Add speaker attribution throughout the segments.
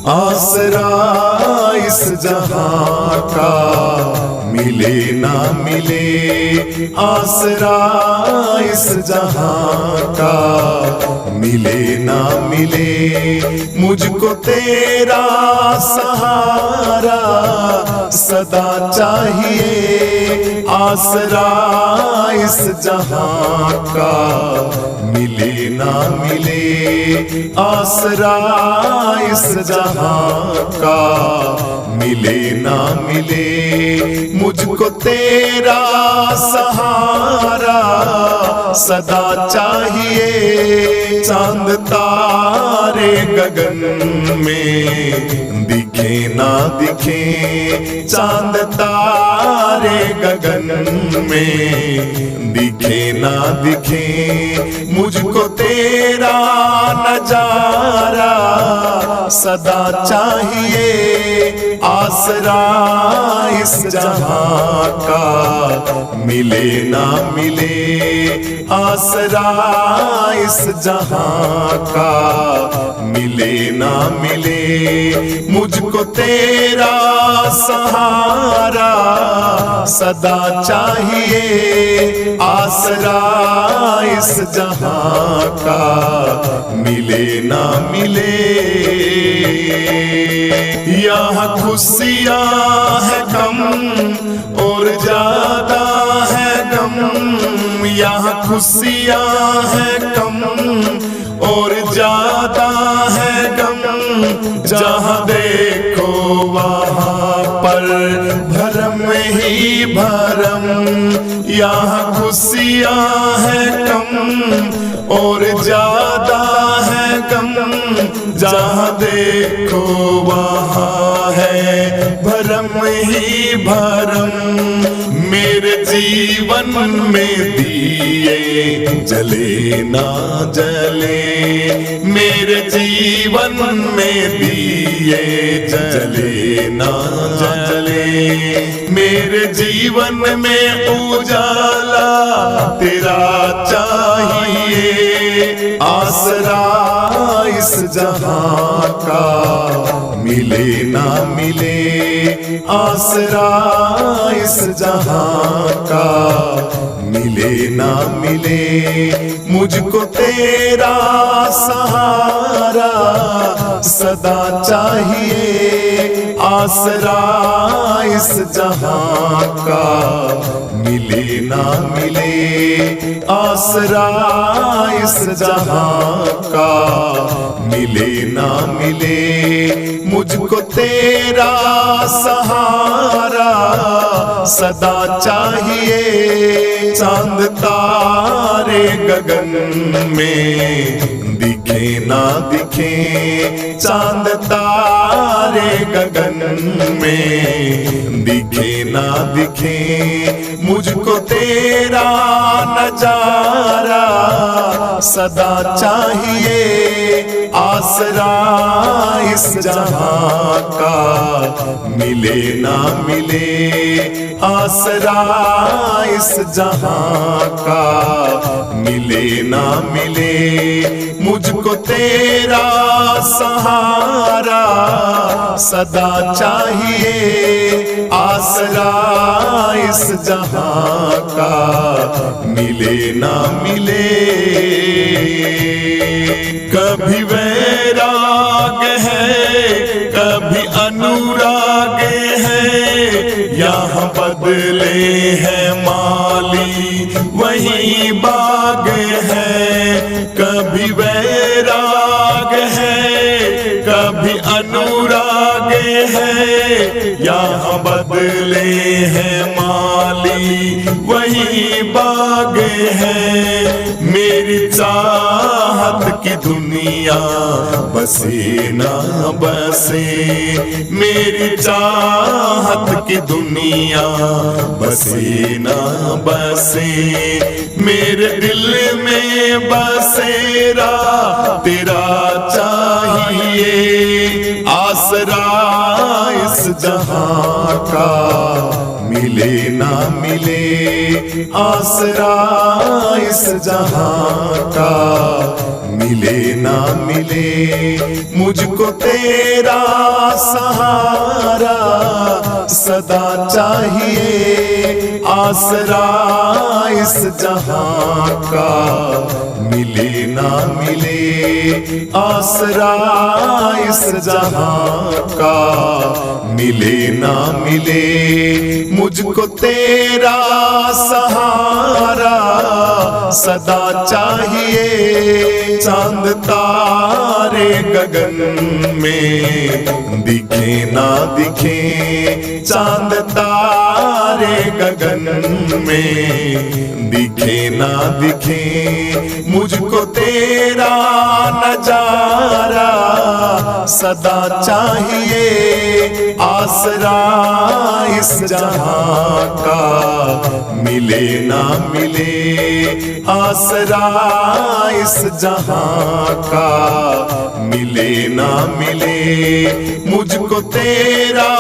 Speaker 1: आसरा इस जहां का मिले ना मिले, आसरा इस जहां का मिले ना मिले, मुझको तेरा सहारा सदा चाहिए। आसरा इस जहां का मिले ना मिले, आसरा इस जहां का मिले ना मिले, मुझको तेरा सहारा सदा चाहिए। चांद तारे गगन में दिखे ना दिखे, चांद तारे गगन में दिखे ना दिखे, मुझको तेरा नजारा सदा चाहिए। आसरा इस जहां का मिले ना मिले, आसरा इस जहां का मिले ना मिले, मुझको तेरा सहारा सदा चाहिए। आसरा इस जहां का मिले ना मिले। यहाँ खुशियाँ है कम और ज्यादा है गम, यहाँ खुशियाँ है कम और ज्यादा है गम, जहाँ देखो वहाँ पर भरम ही भरम। यहाँ खुशियाँ है कम और ज्यादा है गम, जहाँ देखो वहाँ है भरम ही भरम। मेरे जीवन में दिए जले ना जले, मेरे जीवन में दिए जले ना जले, मेरे जीवन में उजाला तेरा चाहिए। आसरा इस जहां का मिले ना मिले, आसरा इस जहां का मिले ना मिले, मुझको तेरा सहारा सदा चाहिए। आसरा इस जहां का मिले ना मिले, आसरा इस जहां का मिले ना मिले, मुझको तेरा सहारा सदा चाहिए। चांद तारे गगन में दिखे ना दिखे, चांद तारे गगन में दिखे ना दिखे, मुझको तेरा नजारा सदा चाहिए। आसरा इस जहां का मिले ना मिले, आसरा इस जहां का मिले ना मिले, मुझको तेरा सहारा सदा चाहिए। आसरा इस जहां का मिले ना मिले। कभी वैराग है कभी अनुराग है, यहाँ बदले हैं माली वही बाग है। कभी वैराग है कभी अनुराग है, यहाँ बदले हैं माली वही बाग है। मेरी चाहत की दुनिया बसे ना बसे, मेरी चाहत की दुनिया बसे ना बसे, मेरे दिल में बसेरा तेरा चाहिए। आसरा इस जहां का मिले ना मिले, आसरा इस जहां का मिले ना मिले। मुझको तेरा सहारा सदा चाहिए, आसरा इस जहां का मिले ना मिले, आसरा इस जहां का मिले ना मिले। मुझको तेरा सहारा सदा चाहिए, चांद तारे गगन में दिखे ना दिखे, चांद तारे गगन में दिखे ना दिखे। मुझको तेरा नजारा सदा चाहिए, आसरा इस जहां का मिले ना मिले, आसरा इस जहां का मिले ना मिले। मुझको तेरा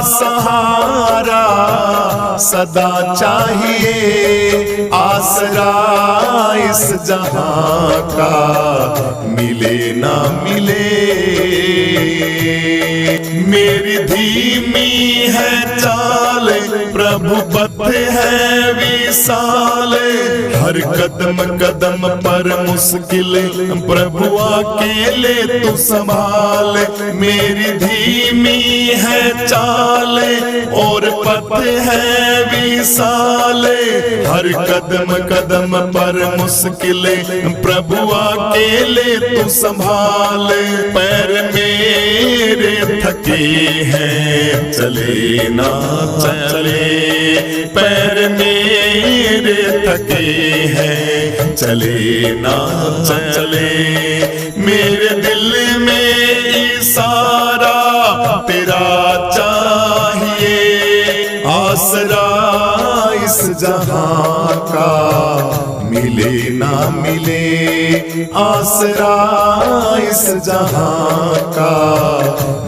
Speaker 1: सहारा सदा चाहिए, आसरा इस जहां का मिले ना मिले। मेरी धीमी है चाल, प्रभु बत है विशाल, हर कदम कदम पर मुश्किल, प्रभु अकेले तू संभाल। मेरी धीमी है चाल और पथ है विशाल, हर कदम कदम पर मुश्किल, प्रभु अकेले तू संभाल। पैर मेरे थके हैं चले ना चले, पैर मेरे थके हैं चले ना चले। मेरे दिल में इशारा तेरा चाहिए, आसरा इस जहां का मिले ना मिले, आसरा इस जहां का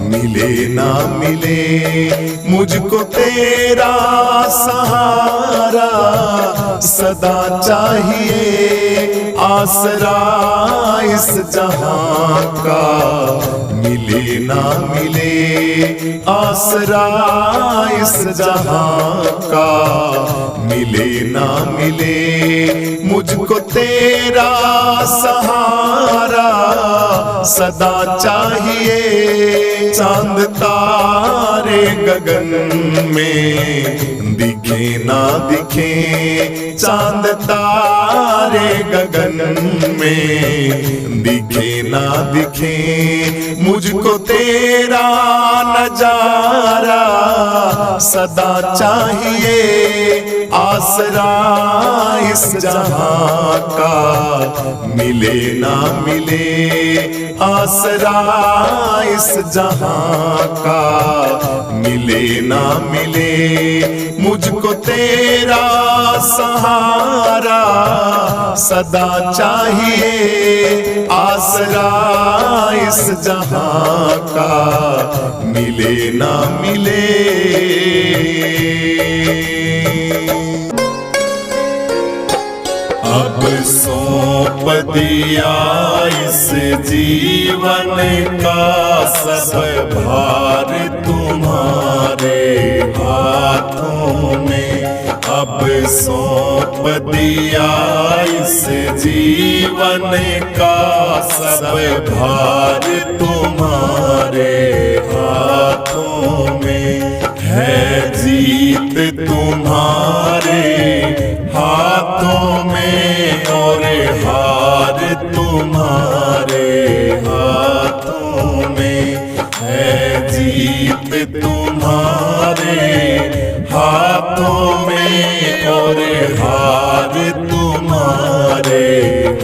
Speaker 1: मिले ना मिले। मुझको तेरा सहारा सदा चाहिए, आसरा इस जहां का मिले ना मिले, आसरा इस जहां का मिले ना मिले। मुझको तेरा सहारा सदा चाहिए, चांद तारे गगन में दिखे ना दिखे, चांद तारे गगन में दिखे ना दिखे। मुझको तेरा नजारा सदा चाहिए, आसरा इस जहां का मिले ना मिले, आसरा इस जहां का मिले ना मिले। मुझको तेरा सहारा सदा चाहिए, आसरा इस जहां का मिले ना मिले। अब सौंप दिया इस जीवन का सब भार तुम्हारे हाथों में, अब सौंप दिया इस जीवन का सब भार तुम्हारे हाथों में। है जीत तुम्हारे हाथों में और हार तुम्हारे हाथों में। है जीत तुम्हारे हाथों में और हार तुम्हारे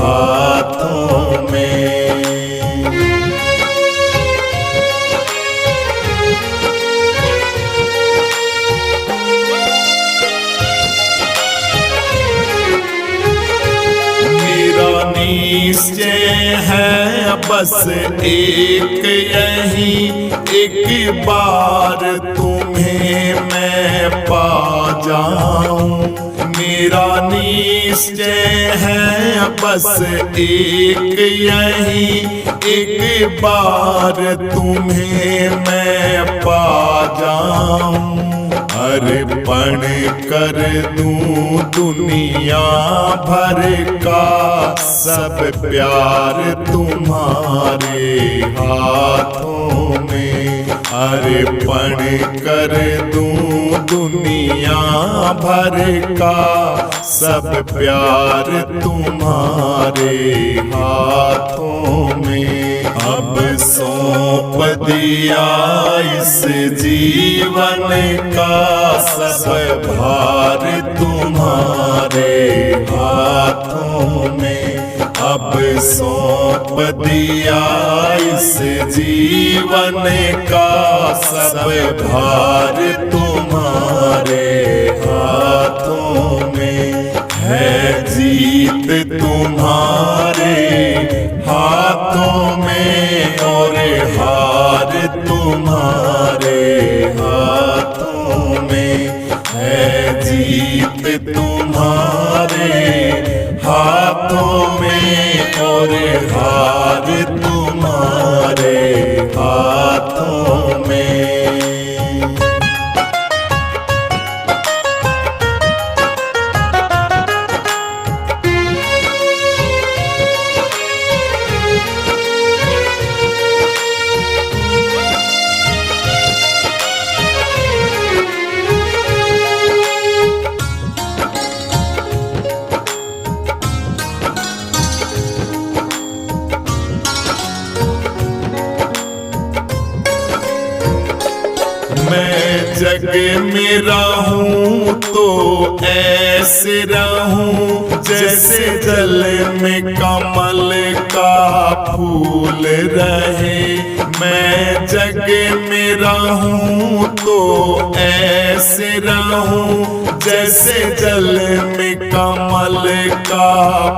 Speaker 1: हाथों में। निश्चय है बस एक यही एक बार तुम्हें मैं पा जाऊं। मेरा निश्चय है बस एक यही एक बार तुम्हें मैं पा जाऊं। अर्पण कर दूं दुनिया भर का सब प्यार तुम्हारे हाथों में। अर्पण कर दूं दुनिया भर का सब प्यार तुम्हारे हाथों में। अब सौंप दिया इस जीवन का सब भार तुम्हारे हाथों में। अब सौंप दिया इस जीवन का सब भार तुम्हारे हाथों में। है जीत तुम्हारे हाथों में और हार तुम्हारे हाथों में। है जीत तुम्हारे हाथों में और हार तुम्हारे हाथों में। मैं जग में रहूं तो ऐसे रहूं जैसे जल में कमल का फूल रहे। मैं जग में रहूं तो ऐसे रहूं जैसे जल में कमल का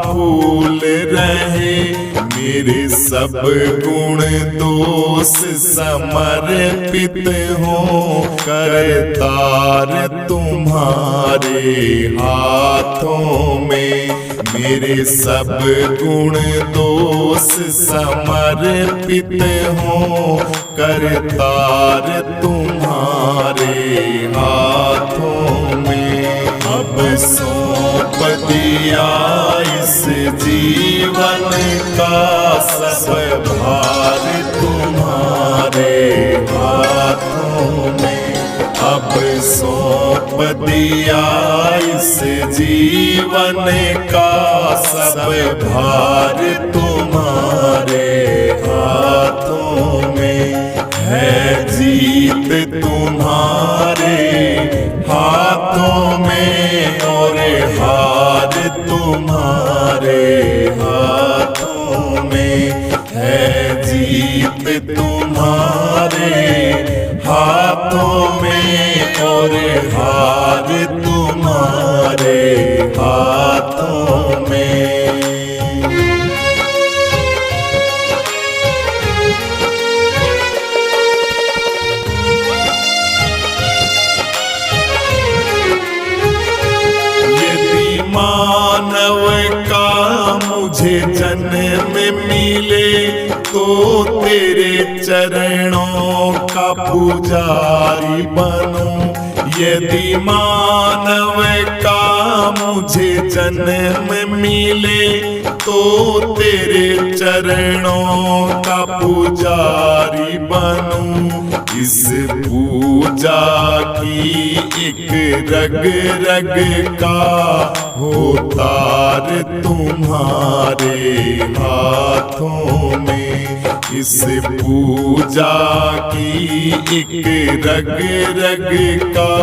Speaker 1: फूल रहे। मेरे सब गुण दोष समर्पित हो करतार तुम्हारे हाथों में। मेरे सब गुण दोष समर्पित हो करतार तुम्हारे हाथों में। अब सौंप दिया इस जीवन का सब भार तुम्हारे हाथों में। अब सौंप दिया इस जीवन का सब भार तुम्हारे हाथों में। है जीत तुम्हारे हाथों में और हार तुम्हारे हाथों में। है जीत तुम्हारे हाथों में और हार तुम्हारे हाथों में। मानव का मुझे जन्म मिले तो तेरे चरणों का पुजारी बनूं। यदि मानव का मुझे जन्म मिले तो तेरे चरणों का पुजारी बनूं। इस पूजा की एक रग रग का हो तार तुम्हारे हाथों में। इस पूजा की एक रग रग का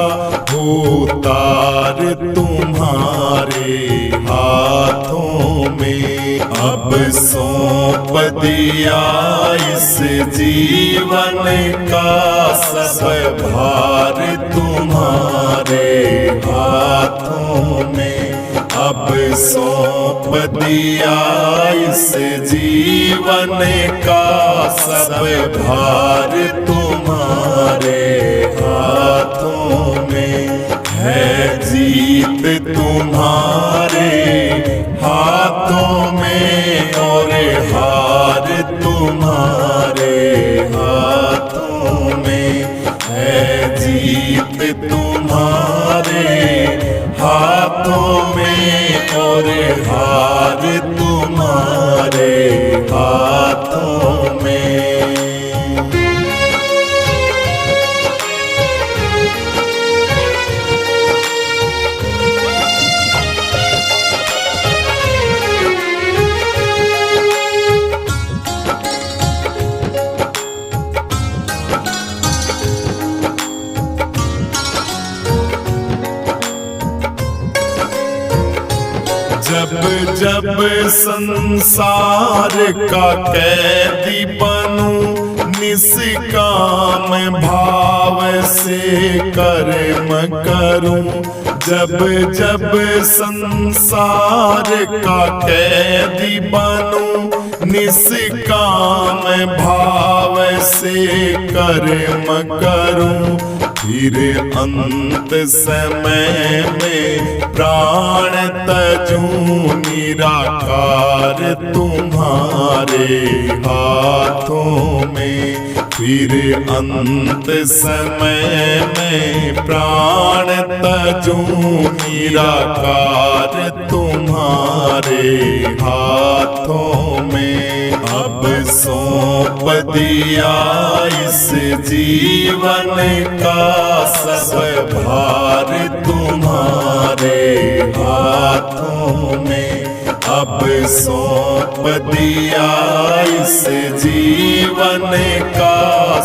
Speaker 1: हो तार तुम्हारे हाथों में। अब सौंप दिया इस जीवन का सब भार तुम्हारे हाथों में। अब सौंप दिया इस जीवन का सब भार तुम्हारे हाथों में है। जीत तुम्हारे हाथों में और हार तुम्हारे हाथों में है। जीत तुम्हारे हाथों में और हार तुम्हारे हाथों में। जब जब संसार का कैदी बनूं, निष्काम भाव से कर्म करूं। जब जब संसार का कैदी बनूं, निष्काम भाव से कर्म करूं। फिर अंत समय में प्राण तजूं, निराकार तुम्हारे हाथों में। फिर अंत समय में प्राण तजूं, निराकार तुम्हारे हाथों में। अब सौंप दिया इस जीवन का सब भार तुम्हारे हाथों में। अब सौंप दिया इस जीवन का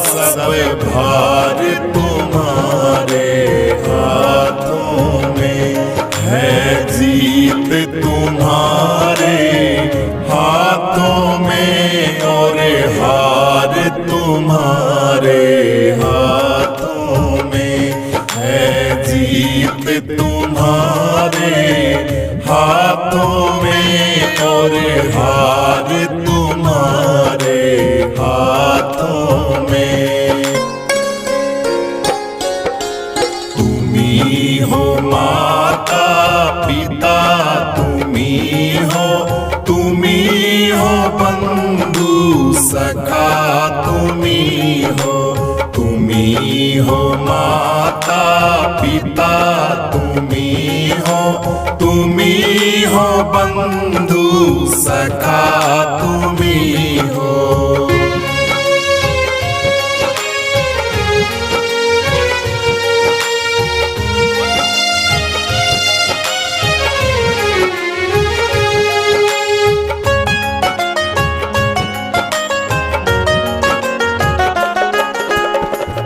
Speaker 1: सब भार तुम्हारे हाथों में है। जीत तुम्हारे हाथों में और हार तुम्हारे हाथों में है। जीत तुम्हारे हाथों में और हार तुम्हारे हाथों में। तुम्ही हो माता पिता, तुम्ही हो बंधु सखा, तुम्ही हो माता पिता, तुम्ही हो बंधु सखा, तुम्ही हो।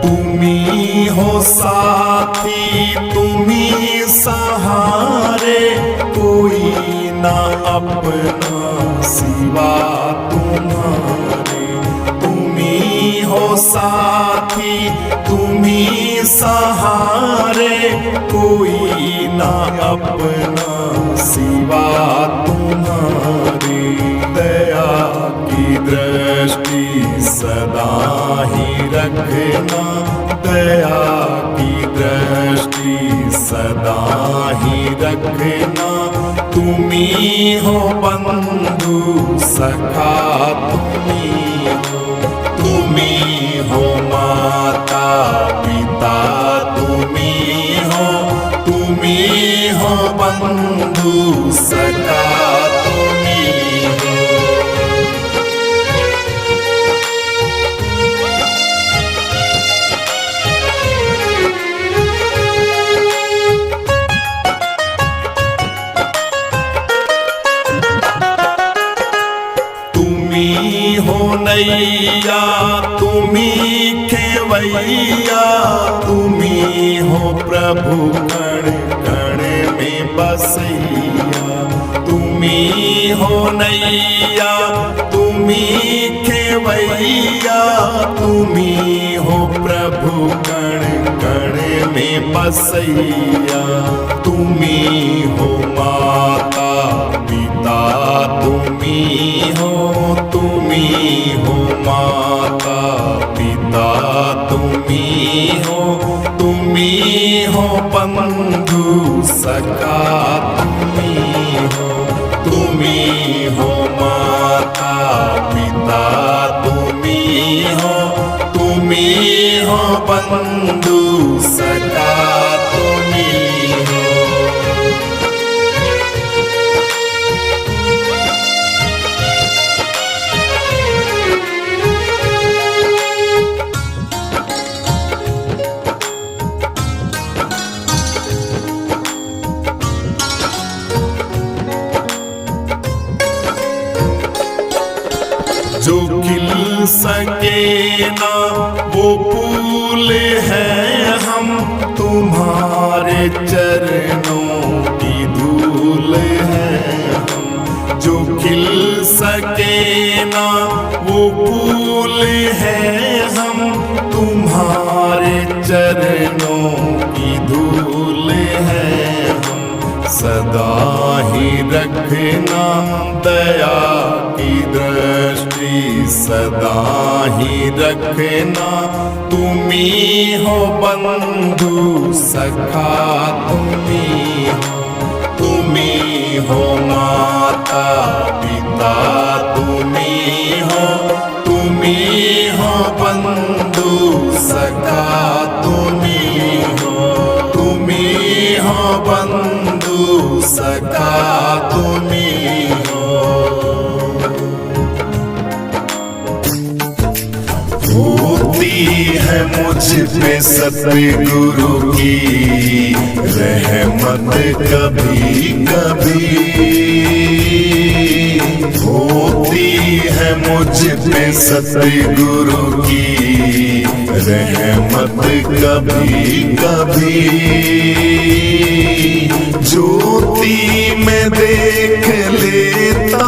Speaker 1: तुम्ही हो साथी, तुम्ही सहारे, कोई ना अपना सिवा तुम्हारे। तुम्ही हो साथी, तुम्ही सहारे, कोई ना अपना सिवा तुम्हारे। दया की दृष्टि सदा ही रखना, दया की दृष्टि सदा ही रखना। तुम्ही हो बंधु सखा, तुम्ही हो माता पिता, तुम्ही हो बंधु सखा, तुम्ही हो। तुम्ही हो नैया, तुम्ही खेवैया, तुम्ही हो प्रभु कण कण में बसैया। तुम्ही हो नैया, तुम्ही खेवैया, तुम्ही हो प्रभु कण कण में बसैया। तुम्ही हो माता पिता तुम्ही हो, तुम्ही हो माता पिता तुम्ही हो, तुम्ही हो बंधु सखा तुम्ही हो, तुम्ही हो माता पिता तुम्ही हो, तुम्ही हो बंधु सखा तुम्ही हो। जो खिल सके ना वो फूल है हम, तुम्हारे चरणों की धूल है हम। जो खिल सके ना वो फूल है हम, तुम्हारे चरणों की धूल है हम। सदा ही रखना दया की दृष्टि, सदा ही रखना तुम्ही हो बंधु सखा तुम्ही हो, तुम्ही हो माता पिता तुम्ही हो, तुम्ही हो बंधु सखा तुम्ही हो, तुम्ही हो बंधु सखा तुम्ही हो। होती है मुझ पे सतगुरु की रहमत कभी कभी, होती है मुझ पे सतगुरु की रहमत कभी कभी। ज्योति में देख लेता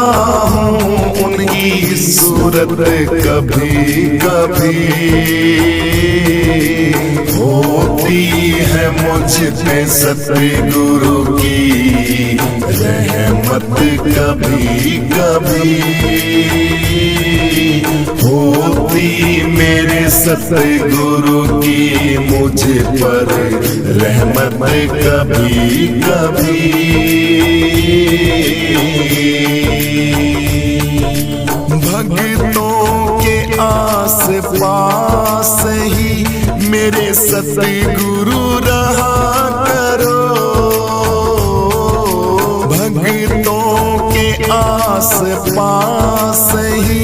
Speaker 1: हूँ उनकी सूरत कभी कभी, होती है मुझ पे सतगुरु की रहमत कभी कभी, होती मेरे सतगुरु की मुझ पर रहमत कभी कभी। भक्तों के आस पास ही मेरे सतगुरु रहा करो, भक्तों के आस पास ही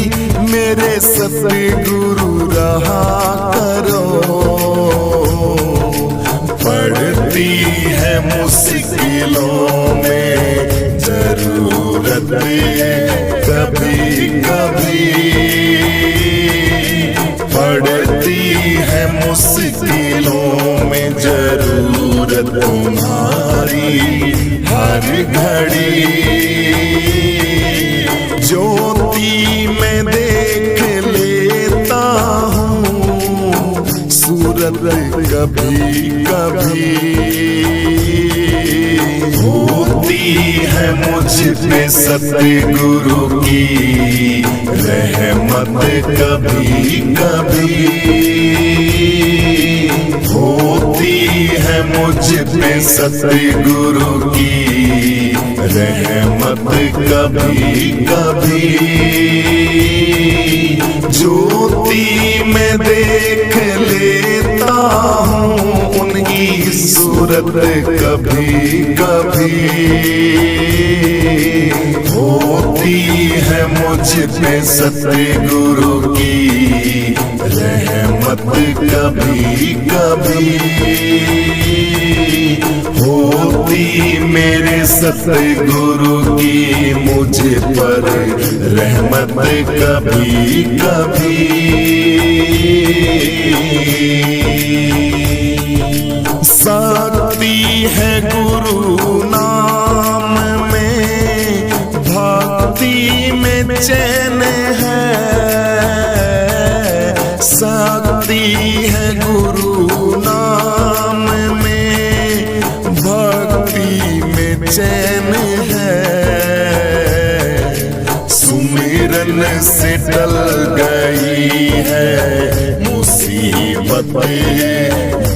Speaker 1: मेरे सतगुरु रहा करो। पड़ती है मुश्किलों में जरूरत कभी कभी, पड़ती है मुश्किलों में जरूरत तुम्हारी हर घड़ी। ज्योति में देख लेता हूँ सूरत कभी कभी, होती है मुझ पे सतगुरु की रहमत कभी कभी, होती है मुझ पे सतगुरु की रहमत कभी कभी। ज्योति में देख लेता हूँ उनकी सूरत कभी कभी, होती है मुझ पे सतगुरु की रहमत कभी कभी, होती मेरे सतगुरु की मुझ पर रहमत कभी कभी। शक्ति है गुरु नाम में, भक्ति में चैन है, शक्ति है गुरु नाम में, चैन है, सुमिरन से टल गई है मुसीबतें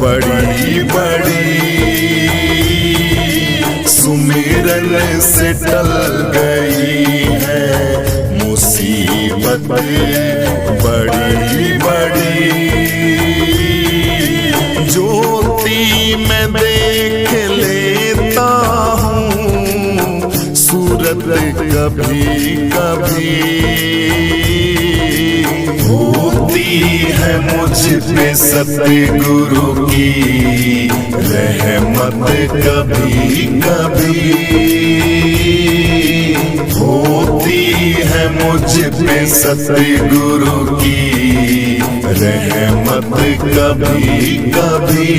Speaker 1: बड़ी बड़ी, सुमिरन से टल गई है मुसीबतें बड़ी बड़ी। ज्योति मैं देख लेता हूँ सूरत कभी कभी, होती है मुझ पे सतगुरु की रहमत कभी कभी, होती है मुझ पे सतगुरु की रहमत कभी कभी।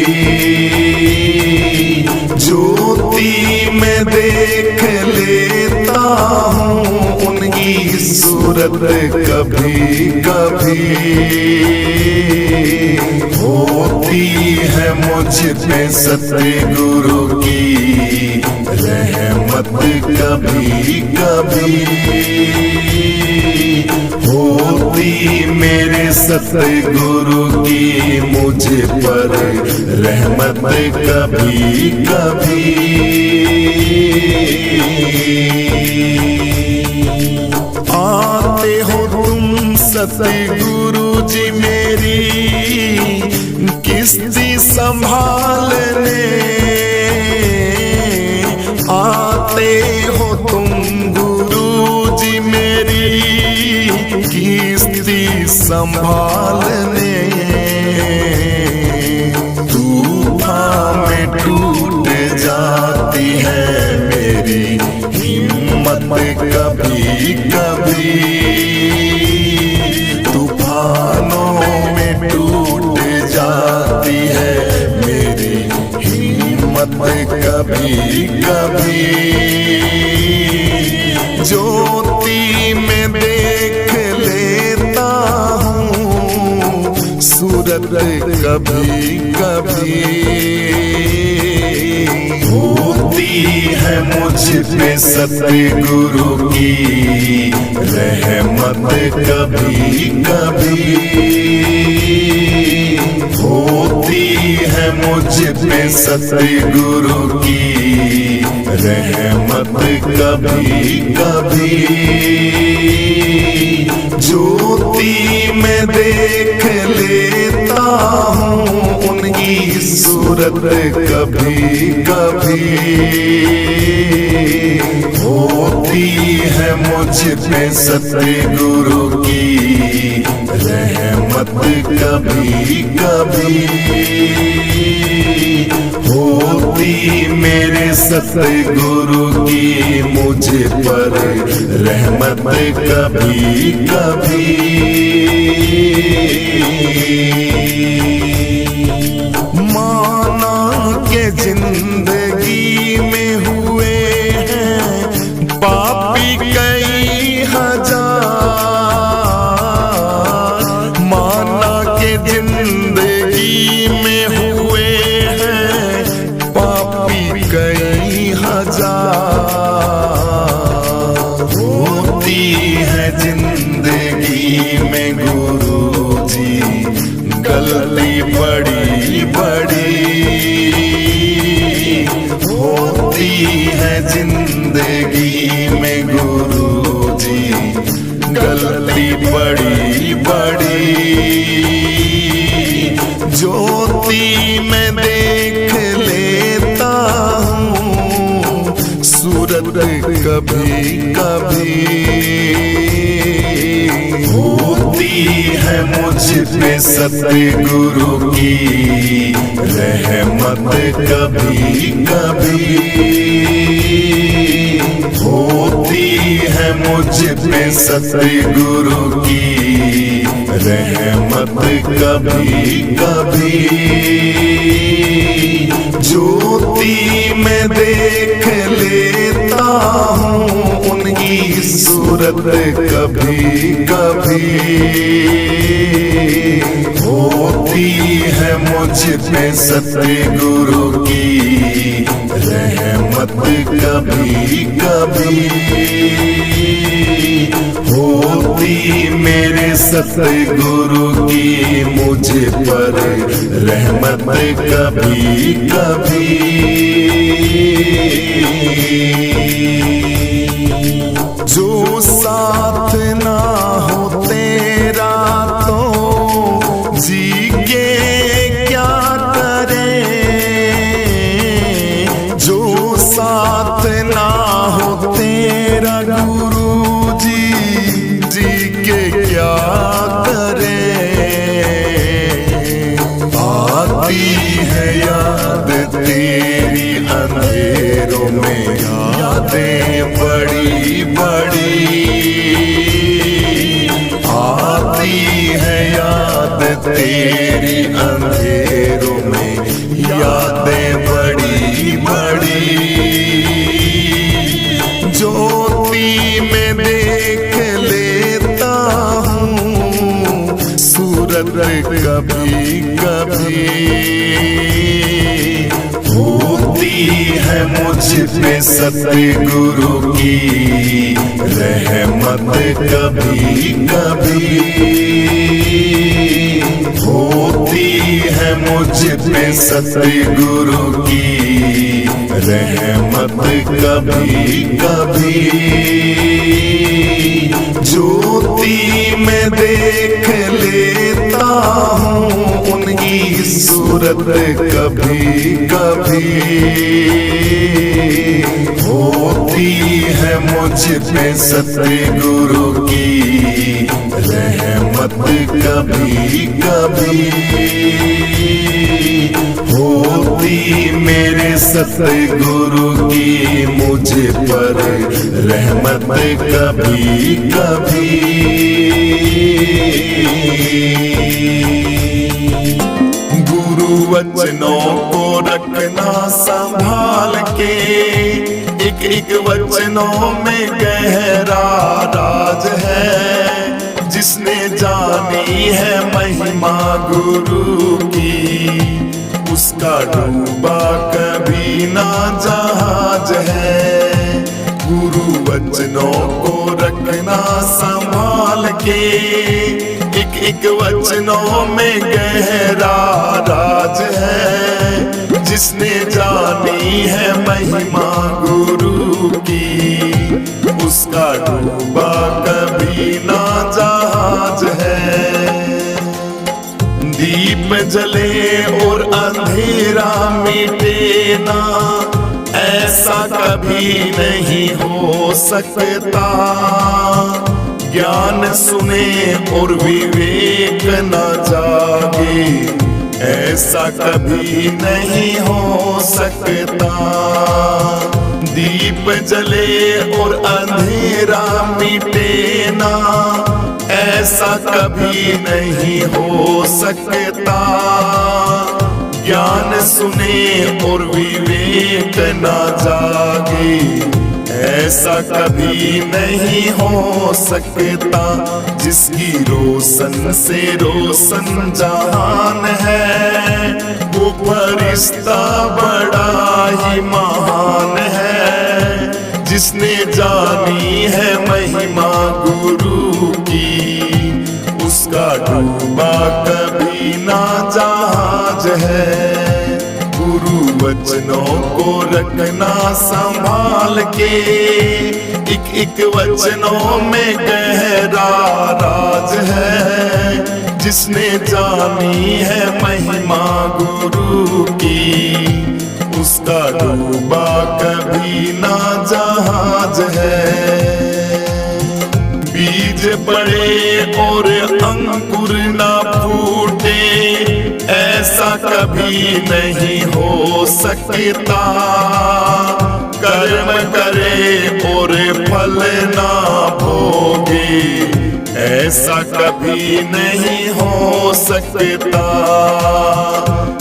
Speaker 1: ज्योति मैं देख लेता हूँ उनकी सूरत कभी कभी, होती है मुझ पे सतगुरु की रहमत कभी कभी, होती मेरे सतगुरु की मुझ पर रहमत कभी कभी। आते हो तुम सतगुरु जी मेरी किस्ती संभालने, आते हो तुम गुरु जी मेरी किस्ती संभालने, तूफान में टूट जाती है मेरी हिम्मत कभी कभी, तूफानों में टूट जाती है मेरी हिम्मत कभी कभी। ज्योति में देख लेता हूँ सूरत कभी कभी, होती है मुझ पे सतगुरु की रहमत कभी कभी, होती है मुझ पे सतगुरु की रहमत कभी कभी। ज्योति मैं देख लेता हूँ उनकी सूरत कभी कभी, होती है मुझ पे सतगुरु की रहमत कभी कभी, होती मेरे सतगुरु की मुझ पर रहमत कभी कभी। माना के जिंदगी में हुए हैं पापी कई हजार, माना के जिंदगी में हुए हैं पापी कई हजार, होती है जिंदगी में गुरुजी गलती बड़ी बड़ी, होती है जिंदगी में गुरुजी गलती बड़ी बड़ी। ज्योति मैं देख लेता हूँ सूरत कभी कभी, होती है मुझ पे सतगुरु की रहमत कभी कभी, होती है मुझ पे सतगुरु की रहमत कभी कभी। ज्योति मैं देख लेता हूँ उनकी सूरत कभी कभी, होती है मुझ पे सतगुरु की रहमत कभी कभी होती मेरे सतगुरु की मुझ पर रहमत कभी कभी। जो साथ ना हो तेरा तो जी के क्या करे, जो साथ ना हो तेरा गुरु जी के क्या करे। आती है याद तेरी अंधेरों में, यादें बड़ी बड़ी आती है याद तेरी अंधेरों में, यादें बड़ी बड़ी। ज्योति में देख लेता हूँ सूरत कभी कभी, होती है मुझ पे सतगुरु की रहमत कभी कभी, होती है मुझ पे सतगुरु की रहमत कभी कभी। ज्योति में देख लेता हूँ उनकी सूरत कभी कभी, होती है मुझ पे सतगुरु की रहमत कभी कभी, होती मेरे सतगुरु की मुझ पर रहमत कभी कभी। गुरु वचनों को रखना संभाल के, एक एक वचनों में गहरा राज है। जिसने जानी है महिमा गुरु की, उसका डूबा कभी ना जहाज है। गुरु वचनों को रखना संभाल के, एक एक वचनों में गहरा राज है। जिसने जानी है महिमा गुरु की, उसका डूबा कभी ना जहाज है। दीप जले और अंधेरा मिटे ना, ऐसा कभी नहीं हो सकता। ज्ञान सुने और विवेक न जागे, ऐसा कभी नहीं हो सकता। दीप जले और अंधेरा मिटे ना, ऐसा कभी नहीं हो सकता। ज्ञान सुने और विवेक न जागे, ऐसा कभी नहीं हो सकता। जिसकी रोशन से रोशन जहान है, वो फरिश्ता बड़ा ही महान है। जिसने जानी है महिमा गुरु की, उसका डूबा कभी ना जहाज है। गुरु वचनों को रखना संभाल के, एक एक वचनों में गहरा राज है। जिसने जानी है महिमा गुरु की, उसका डूबा कभी ना जहाज है। बीज पड़े और अंकुर ना फूटे, ऐसा कभी नहीं हो सकता। कर्म करे और फल ना भोगे, ऐसा कभी नहीं हो सकता।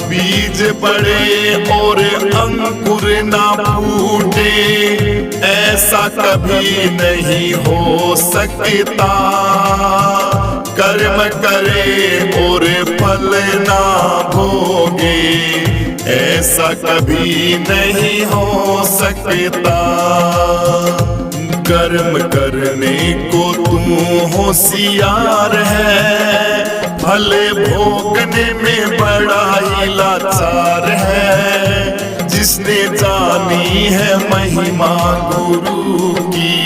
Speaker 1: बीज पड़े और अंकुर ना फूटे, ऐसा कभी नहीं हो सकता। कर्म करे और फल ना भोगे, ऐसा कभी नहीं हो सकता। कर्म करने को तू होशियार है, फल भोगने में बड़ा ही लाचार है। जिसने जानी है महिमा गुरु की,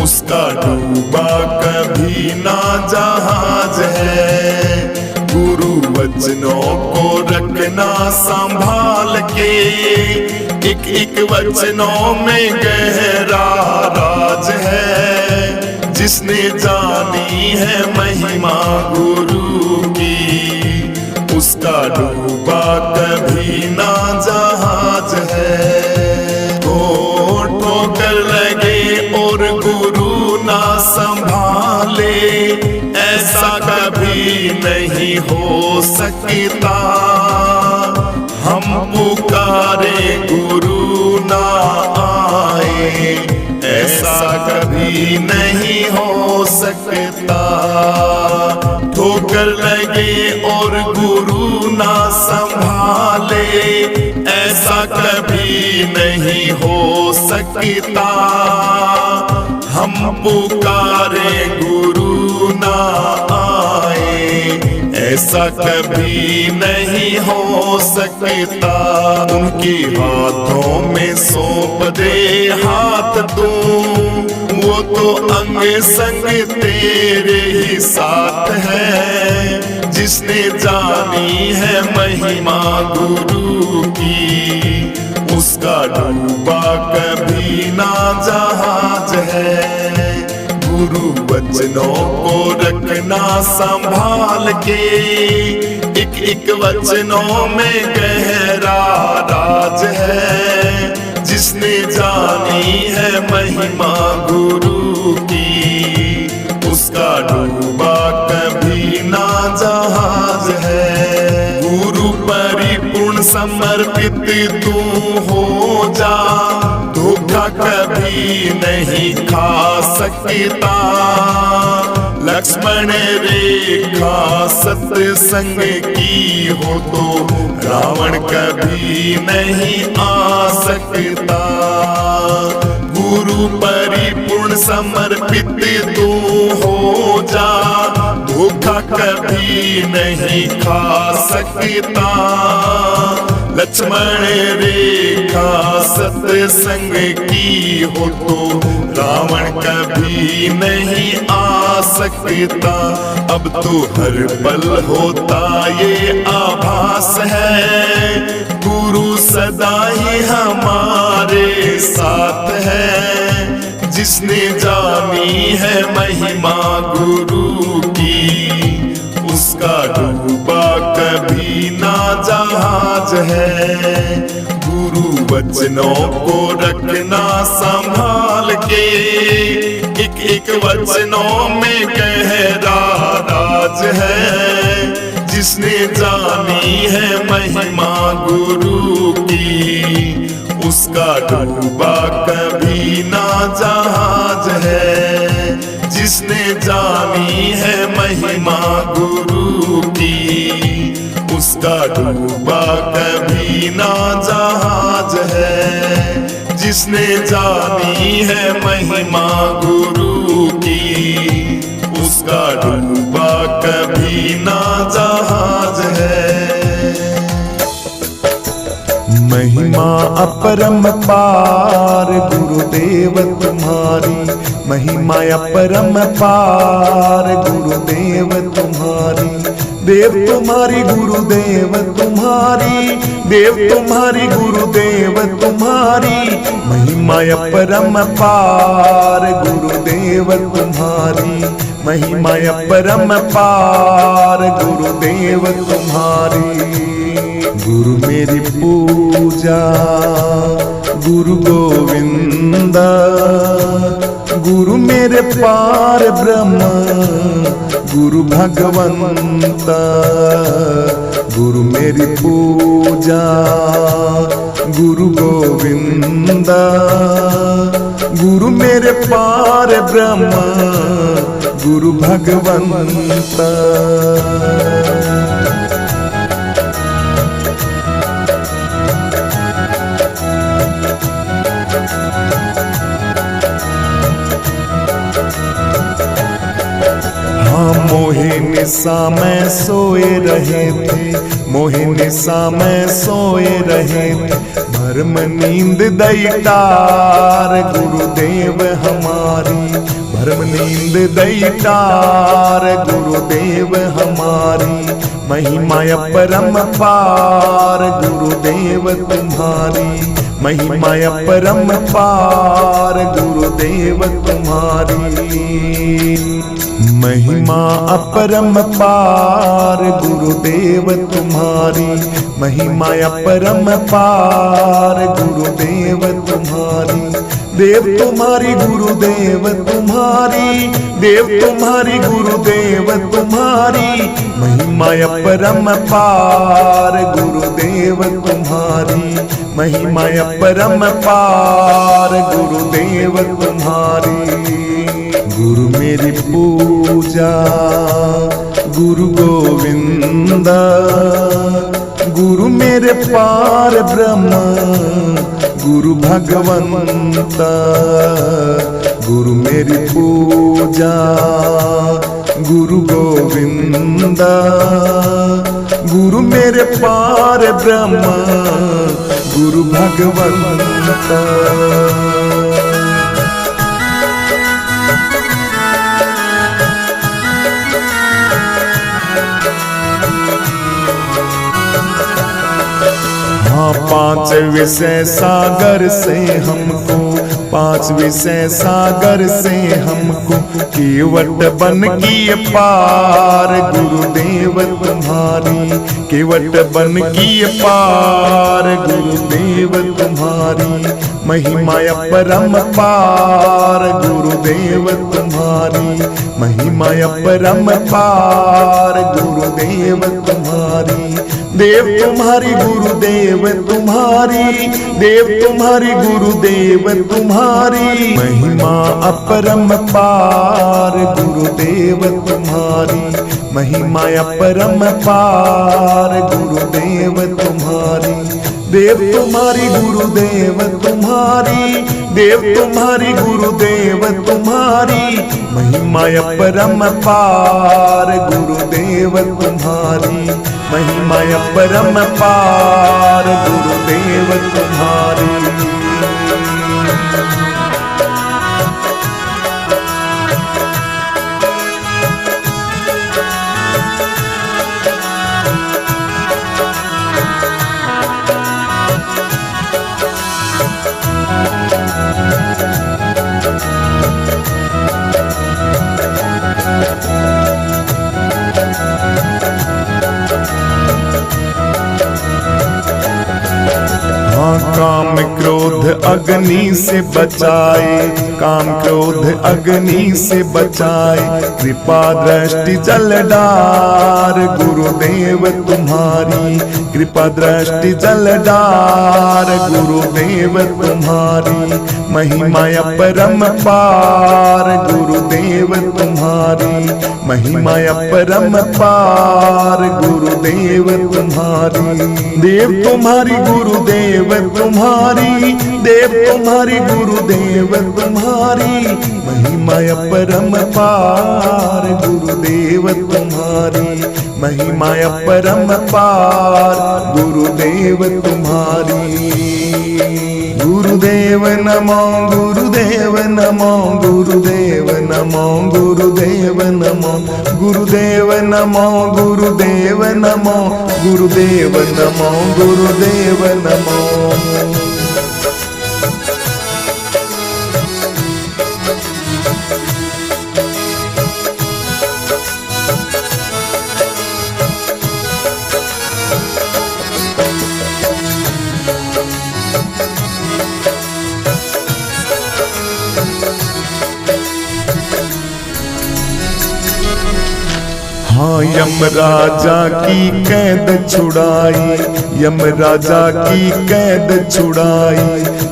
Speaker 1: उसका डूबा कभी ना जहाज है। गुरु वचनों को रखना संभाल के, एक एक वचनों में गहरा राज है। जिसने जानी है महिमा गुरु की, उसका डूबा कभी ना जहाज है। ठोकर लगे और गुरु ना संभाले, ऐसा कभी नहीं हो सकता। हम पुकारे गुरु ना आए, ऐसा कभी नहीं हो सकता। ठोकर लगे और गुरु ना संभाले, ऐसा कभी नहीं हो सकता। हम पुकारे गुरु ना आए, ऐसा कभी नहीं हो सकता। उनके हाथों में सौंप दे हाथ तू, वो तो अंग संग तेरे ही साथ है। जिसने जानी है महिमा गुरु की, उसका डूबा कभी ना जहाज है। गुरु वचनों को रखना संभाल के, एक एक वचनों में गहरा राज है। जिसने जानी है महिमा गुरु की, उसका डूबा कभी ना जहाज है। गुरु परिपूर्ण समर्पित तू हो जा, धोखा कभी नहीं खा सकता। लक्ष्मण रेखा सत्संग की हो तो, रावण कभी नहीं आ सकता। गुरु परिपूर्ण समर्पित तू हो जा, धोखा कभी नहीं खा सकता। लक्ष्मण रेखा सत्संग की हो तो, रावण कभी नहीं आ सकता। अब तो हर पल होता ये आभास है, गुरु सदा ही हमारे साथ है। जिसने जानी है महिमा गुरु की, उसका डूबा कभी ना जहाज है। गुरु वचनों को रखना संभाल के, एक एक वचनों में गहरा राज है। जिसने जानी है महिमा गुरु की, उसका डूबा कभी ना जहाज है। जिसने जानी है महिमा गुरु की, उसका डूबा कभी ना जहाज है। जिसने जानी है महिमा गुरु की, उसका डूबा कभी ना जहाज है।
Speaker 2: महिमा अपरंपार गुरुदेव तुम्हारी, महिमा अपरंपार गुरुदेव तुम्हारी। देव तुम्हारी गुरुदेव तुम्हारी, देव तुम्हारी गुरुदेव तुम्हारी। महिमा अपरंपार गुरुदेव तुम्हारी, महिमा अपरंपार गुरुदेव तुम्हारी। गुरु मेरी पूजा गुरु गोविंद, गुरु मेरे पार ब्रह्म गुरु भगवंत। गुरु मेरी पूजा गुरु गोविंद, गुरु मेरे पार ब्रह्म गुरु भगवंता। हाँ मोहे निशा में सोए रहे थे, मोहे निशा में सोए रहे थे, भरम नींद दैतार गुरुदेव हमारी, भरम नींद दैतार गुरुदेव हमारी, महिमा परम पार गुरुदेव तुम्हारी, महिमा परम पार गुरुदेव तुम्हारी, महिमा अपरम पार गुरुदेव तुम्हारी, महिमा अपरम पार गुरुदेव तुम्हारी, देव तुम्हारी गुरुदेव तुम्हारी, देव तुम्हारी गुरुदेव तुम्हारी, महिमा अपरम पार गुरुदेव तुम्हारी, महिमा परम पार गुरुदेव तुम्हारी। गुरु मेरी पूजा गुरु गोविंदा, गुरु मेरे पार ब्रह्म गुरु भगवंता, गुरु मेरी पूजा गुरु गोविंदा, गुरु मेरे पार ब्रह्म गुरु भगवंता। हाँ पांच विषय सागर से हमको, पांच विषय सागर से हमको, केवट बन की पार गुरुदेव तुम्हारी, केवट बन की पार गुरुदेव तुम्हारी, महिमा परम पार गुरुदेव तुम्हारी, महिमा परम पार गुरुदेव तुम्हारी, देव तुम्हारी गुरुदेव तुम्हारी, देव तुम्हारी गुरुदेव तुम्हारी, महिमा अपरम पार गुरुदेव तुम्हारी, महिमा अपरम पार गुरुदेव तुम्हारी, देव तुम्हारी गुरुदेव तुम्हारी, देव तुम्हारी गुरुदेव तुम्हारी, महिमा परम पार गुरुदेव तुम्हारी, महिमा परम पार गुरुदेव तुम्हारी। काम क्रोध अग्नि से बचाए, काम क्रोध अग्नि से बचाए, कृपा दृष्टि जलधार गुरुदेव तुम्हारी, कृपा दृष्टि जलधार गुरुदेव तुम्हारी, महिमा परम पार गुरुदेव तुम्हारी, महिमा परम पार गुरुदेव तुम्हारी, देव तुम्हारी गुरुदेव तुम्हारी, देव तुम्हारी गुरुदेव तुम्हारी, महिमा परम पार गुरुदेव तुम्हारी, महिमा परम पार गुरुदेव तुम्हारी। गुरुदेव नमो गुरुदेव नमो गुरुदेव नमो गुरुदेव नमो गुरुदेव नमो गुरुदेव नमो गुरुदेव नमो गुरुदेव नमो। हाँ यमराजा की कैद छुड़ाई, यमराजा की कैद छुड़ाई,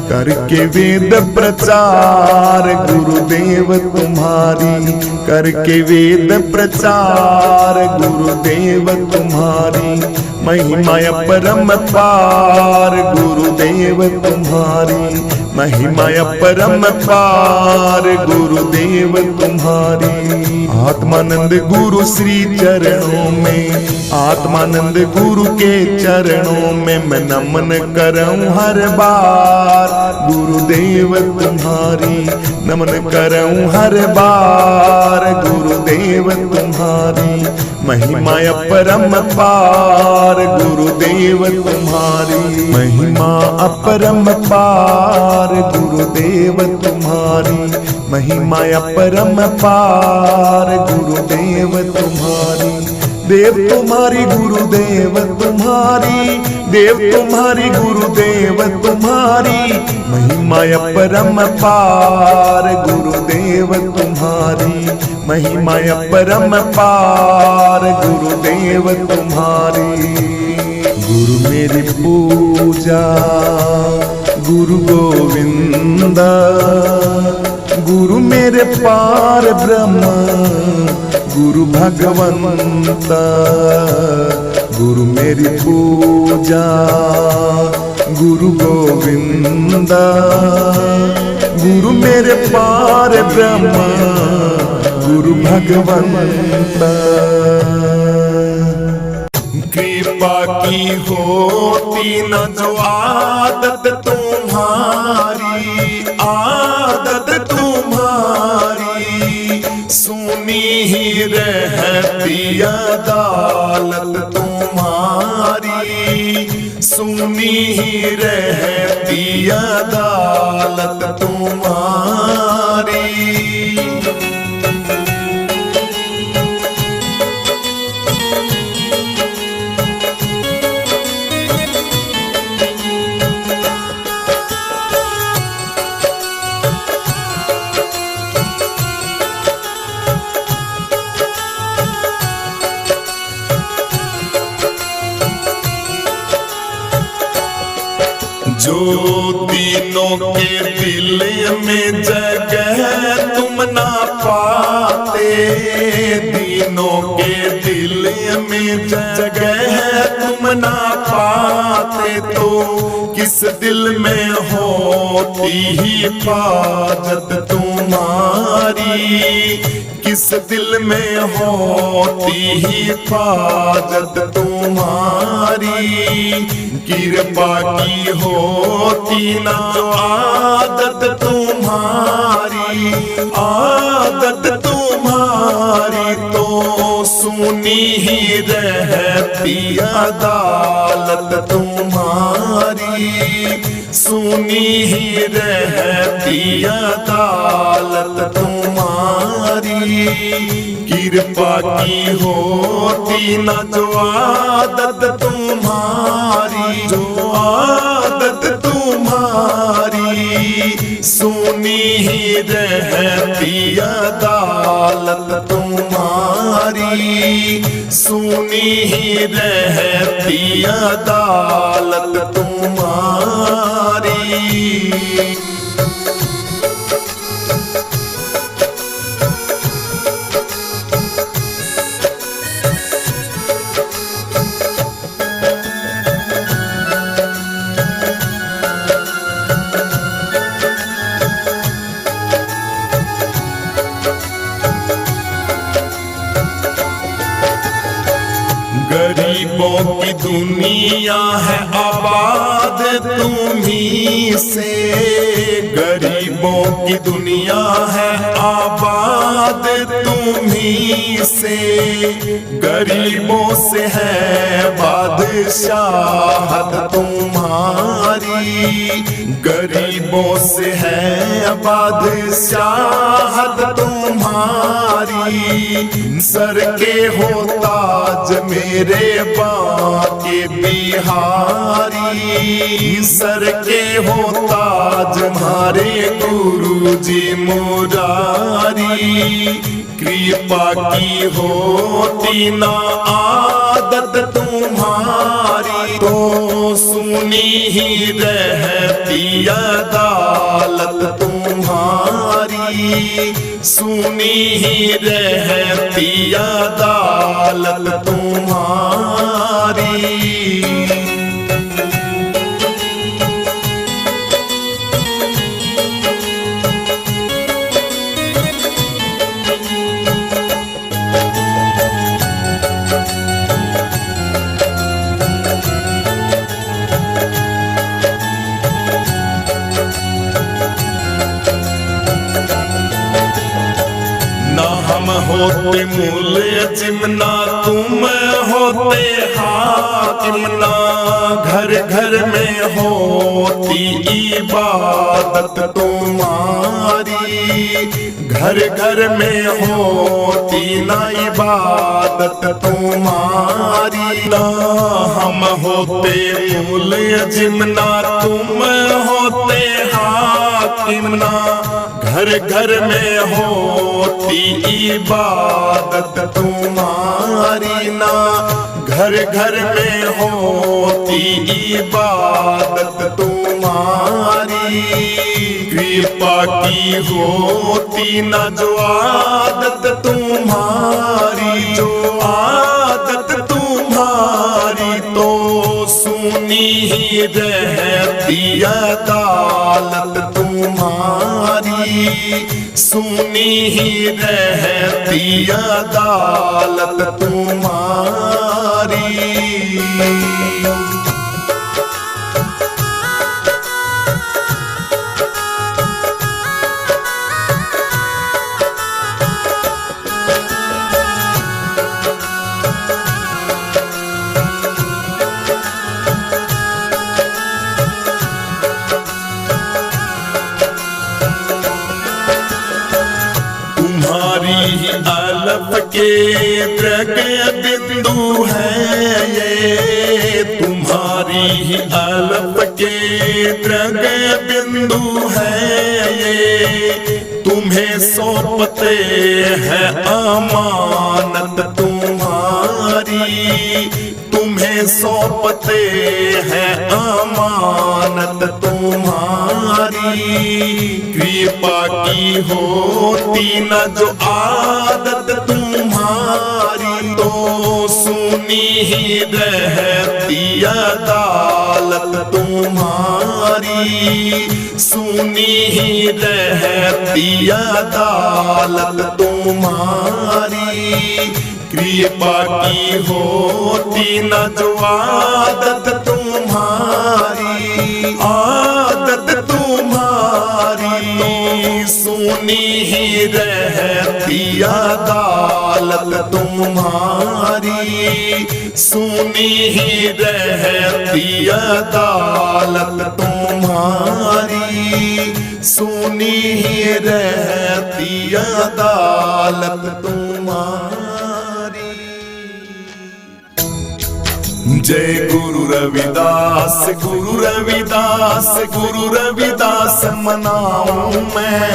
Speaker 2: करके वेद प्रचार गुरुदेव तुम्हारी, करके वेद प्रचार गुरुदेव तुम्हारी, महिमा परम पार गुरुदेव तुम्हारी, महिमा परम पार गुरुदेव तुम्हारी। आत्मानंद गुरु श्री चरणों में, आत्मानंद गुरु के चरणों में मैं नमन करऊं हर बार गुरुदेव तुम्हारी, नमन करऊं हर बार गुरुदेव तुम्हारी, महिमा अपरम पार गुरुदेव तुम्हारी, महिमा अपरम पार गुरुदेव तुम्हारी, महिमा अपरम पार गुरुदेव तुम्हारी। देव तुम्हारी गुरुदेव तुम्हारी, देव तुम्हारी गुरुदेव तुम्हारी, महिमा अपरम पार गुरुदेव तुम्हारी, महिमा परम पार गुरुदेव तुम्हारी। गुरु मेरी पूजा गुरु गोविंद, गुरु मेरे पार ब्रह्म गुरु भगवंत, गुरु मेरी पूजा गुरु गोविंद, गुरु मेरे पार ब्रह्म गुरु भगवंत।
Speaker 1: कृपा की होती न जो आदत तुम्हारी, आदत तुम्हारी, सुनी ही रहती अदालत तुम्हारी, सुनी ही रहती अदालत तुम्हारी। जो तीनों के दिल में जगह तुम ना पाते, तीनों के दिल में जगह तुम ना पाते, तो किस दिल में होती हिफाजत तुम्हारी, किस दिल में होती हिफाजत तुम्हारी। कृपा की होती ना आदत तुम्हारी, आदत तुम्हारी, तो सुनी ही रहती अदालत तुम्हारी, सुनी ही रहती अदालत तुम्हारी। कृपा की होती न जो आदत तुम्हारी, जो आदत तुम्हारी, सुनी ही रहती अदालत तुम्हारी, सुनी ही रहती अदालत तुम्हारी। गरीबों की दुनिया है आबाद तुम्ही से, गरीबों की दुनिया है आबाद तुम्ही से, गरीबों से है बादशाहत तुम्हारी, गरीबों से है बादशाहत तुम्हारी। सर के हो ताज मेरे बाके बिहारी, सर के हो ताज हमारे गुरुजी मुरारी। कृपा की होती ना आदत तुम्हारी, तो सुनी ही रहती अदालत तुम्हारी, सुनी ही रहती अदालत तुम्हारी। होते मुल्ज़िम ना तुम होते हाकिम, ना घर घर में होती इबादत तुम्हारी, घर घर में होती ना इबादत तुम्हारी। ना हम होते मुल्ज़िम ना तुम होते हाकिम, ना घर घर में होती इबादत तुम्हारी, ना घर घर में होती इबादत तुम्हारी। कृपा की होती ना जो आदत तुम्हारी, जो आदत तुम्हारी, तो सुनी ही रहती अदालत तुम्हारी, सुनी ही रहती अदालत तुम्हारी। अलफ के प्रगय बिंदु है ये, तुम्हारी ही अलफ के प्रगय बिंदु है ये, तुम्हें सौंपते हैं अमानत तुम्हारी, तुम्हें सौंपते हैं अमानत तुम्हारी। कृपा की होती न जो आदत तुम्हारी, तो सुनी ही रहती अदालत तुम्हारी, सुनी ही रहती अदालत तुम्हारी। कृपा की होती न जो आदत तुम्हारी, आदत तुम्हारी, सुनी ही रहती अदालत तुम्हारी, सुनी ही रहती अदालत तुम्हारी, सुनी ही रहती अदालत तुम्हारी। जय गुरु रविदास, गुरु रविदास, गुरु रविदास मनाऊं मैं,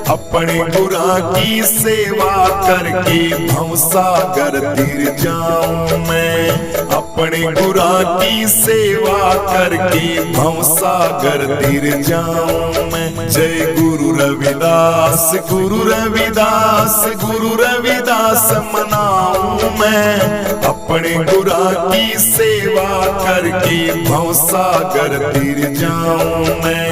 Speaker 1: अपने गुरा की सेवा करके भवसागर तीर जाऊं मैं, अपने गुरा की सेवा करके भवसागर तीर जाऊं मैं। जय गुरु रविदास, गुरु रविदास, गुरु रविदास मनाऊं मैं, अपने गुरा की सेवा करके भवसागर तीर जाऊं मैं,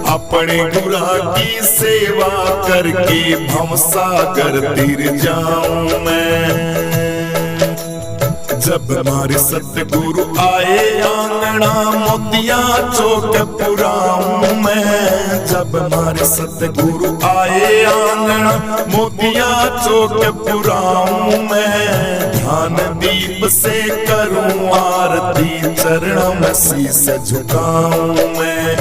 Speaker 1: अपने गुरा की सेवा करके भवसागर तीर जाऊं मैं। जब हमारे सतगुरु आए आंगना मोतिया चौक पुराऊं मैं, जब हमारे सतगुरु आए आंगना मोतिया चौक पुराऊं मैं। ध्यान दीप से करूं आरती, चरणों में शीस झुकाऊं मैं,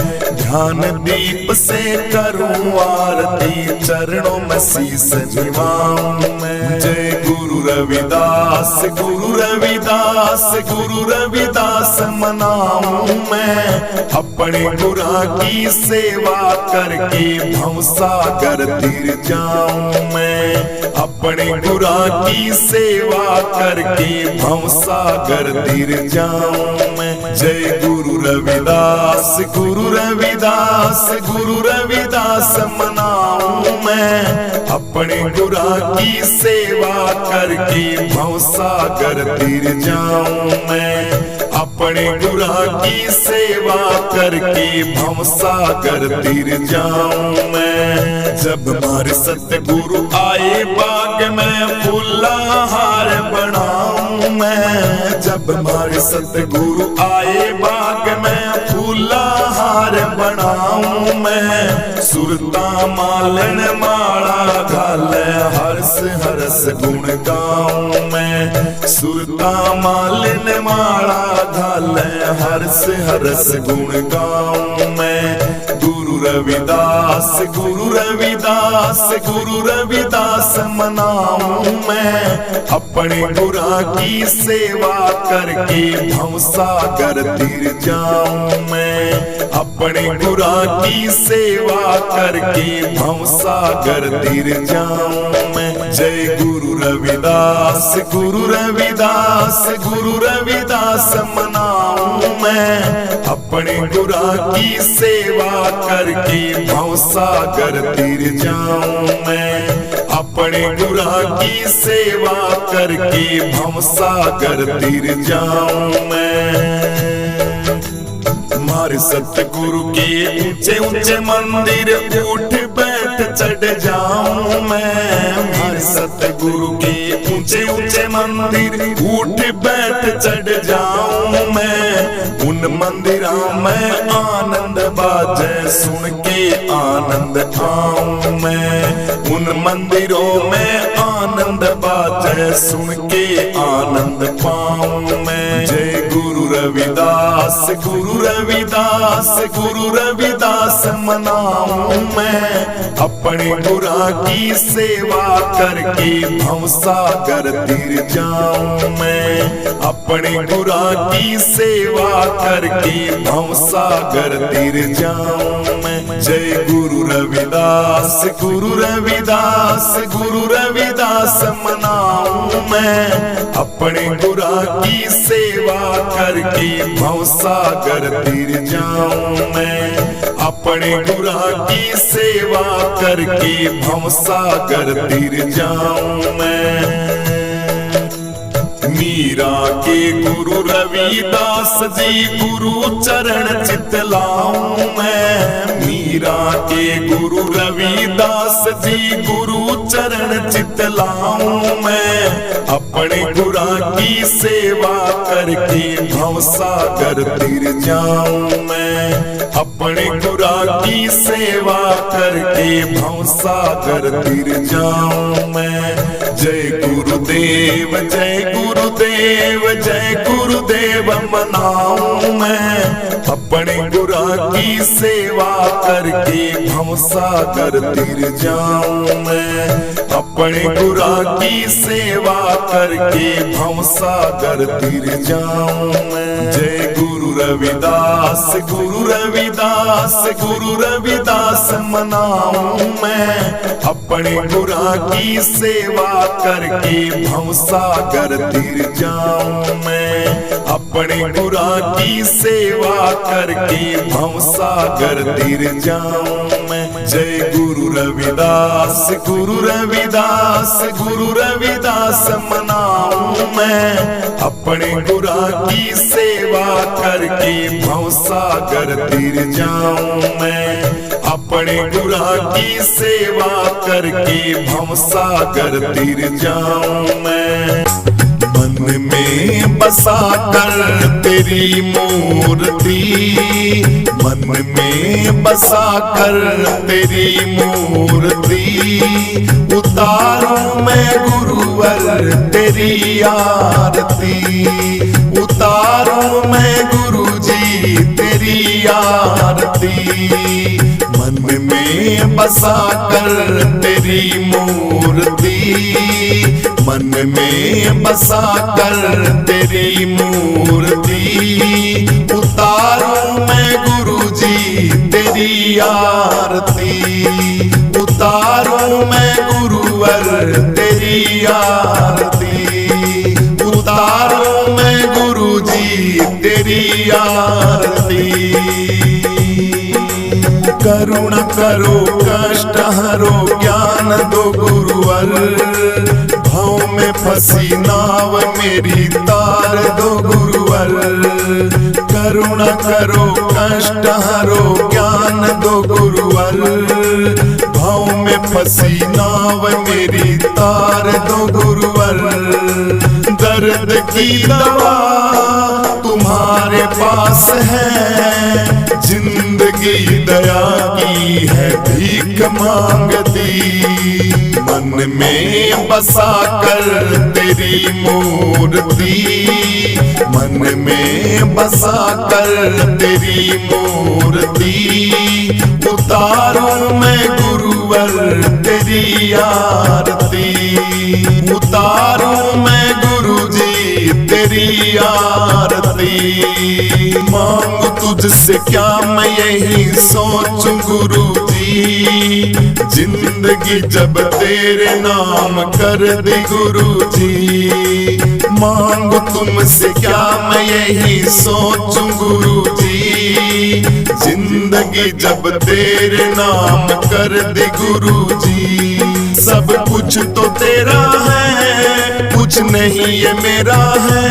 Speaker 2: ध्यान दीप से करूं आरती, चरणों में शीस झुकाऊं मैं। जय गुरु रविदास, गुरु रविदास, गुरु रविदास मनाऊं मैं। अपने गुरा की सेवा करके भवसागर तीर जाऊं मैं। अपने गुरा की सेवा करके भवसागर तीर जाऊं मैं। जय गुरु रविदास, गुरु रविदास, गुरु रविदास मनाऊं मैं। अपने गुरा की सेवा करके भवसागर तीर जाऊं मैं। अपने गुरा की सेवा करके भवसागर तीर जाऊं मैं। जब हमारे सतगुरु आए बाग में फूलहार बनाऊं मैं। जब हमारे सतगुरु आए बाग में फूलहार बनाऊं मैं। सुरता मालन माला घाले हर्ष हरस गुण गाऊं मैं। सुरता मालन माला घाले हर्ष हरस गुण गाऊं मैं। गुरु रविदास, गुरु रविदास, गुरु रविदास मनाऊं मैं। अपने गुरा की सेवा करके भवसागर तीर जाऊं मैं। अपने गुरा की सेवा करके भवसागर तीर जाऊं मैं। जय गुरु रविदास, गुरु रविदास, गुरु रविदास मनाऊं मैं। अपने गुरा की सेवा करके भवसागर तीर जाऊं मैं। अपने गुरा की सेवा करके भवसागर तीर जाऊं मैं। हमारे सतगुरु के ऊंचे ऊंचे मंदिर उठ बैठ चढ़ जाऊं मैं। हमारे सतगुरु के ऊंचे ऊंचे मंदिर उठ बैठ चढ़ जाऊं मैं। उन मंदिरों में आनंद बाजे सुन के आनंद आऊं मैं। उन मंदिरों में आनंद बाजे सुन के आनंद पाऊं मैं। जय गुरु रविदास, गुरु रविदास, गुरु रविदास मनाऊं मैं। अपने गुरा की सेवा करके भवसागर तीर जाऊं मैं। अपने गुरा की सेवा करके भवसागर तीर जाऊं मैं। जय गुरु रविदास, गुरु रविदास, गुरु रविदास मनाऊं मैं। अपने गुरा की सेवा करके भवसागर तीर जाऊं मैं। अपने गुरा की सेवा करके भवसागर तीर जाऊं मैं। मीरा के गुरु रविदास जी गुरु चरण चितलाऊं मैं। मीरा के गुरु रविदास जी गुरु चरण चितलाऊं मैं। अपने गुरा की सेवा करके भवसागर तीर जाऊं मैं। अपने गुरा की सेवा करके भवसागर तीर जाऊं मैं। जय गुरुदेव, जय गुरुदेव, जय गुरुदेव मनाऊं मैं। अपने गुरा की सेवा करके भवसागर तीर जाऊं मैं। अपने गुरा की सेवा करके भवसागर तीर जाऊं मैं। जय गुरु रविदास, गुरु रविदास, गुरु रविदास मनाऊं मैं। अपने गुरा की सेवा करके भवसागर तीर जाऊं मैं। अपने गुरा की सेवा करके भवसागर तीर जाऊं मैं। जय गुरु रविदास, गुरु रविदास, गुरु रविदास मनाऊं मैं। अपने गुरा की सेवा करके भवसागर तीर जाऊं मैं। अपने गुरा की सेवा करके भवसागर तीर जाऊं मैं। मन में बसा कर तेरी मूर्ति, मन में बसा कर तेरी मूर्ति, उतारूं मैं गुरुवर तेरी आरती, उतारूं मैं गुरुजी तेरी आरती। बसा कर तेरी मूर्ति, मन में बसा कर तेरी मूर्ति। उतारूं मैं गुरुजी तेरी आरती, उतारूं मैं गुरुवर तेरी आरती, उतारूं मैं गुरुजी तेरी आरती। करुणा करो कष्ट हरो ज्ञान दो गुरुवर, भाव में फंसी नाव मेरी तार दो गुरुवर। करुणा करो कष्ट हरो ज्ञान दो गुरुवर, भाव में फंसी नाव मेरी तार दो गुरुवर। दर्द की दवा तुम्हारे पास है, जिंदगी दया की है भीख मांगती। मन में बसा कर तेरी मूर्ति, मन में बसा कर तेरी मूर्ति। उतारूं मैं गुरुवर तेरी आरती, उतारूं मैं गुरुजी तेरी आरती। मांगू तुझसे क्या मैं यही सोचूं गुरुजी, जिंदगी जब तेरे नाम कर दी गुरुजी। मांगू तुमसे क्या मैं यही सोचूं गुरुजी, जिंदगी जब तेरे नाम कर दी गुरुजी। सब कुछ तो तेरा है, कुछ नहीं ये मेरा है।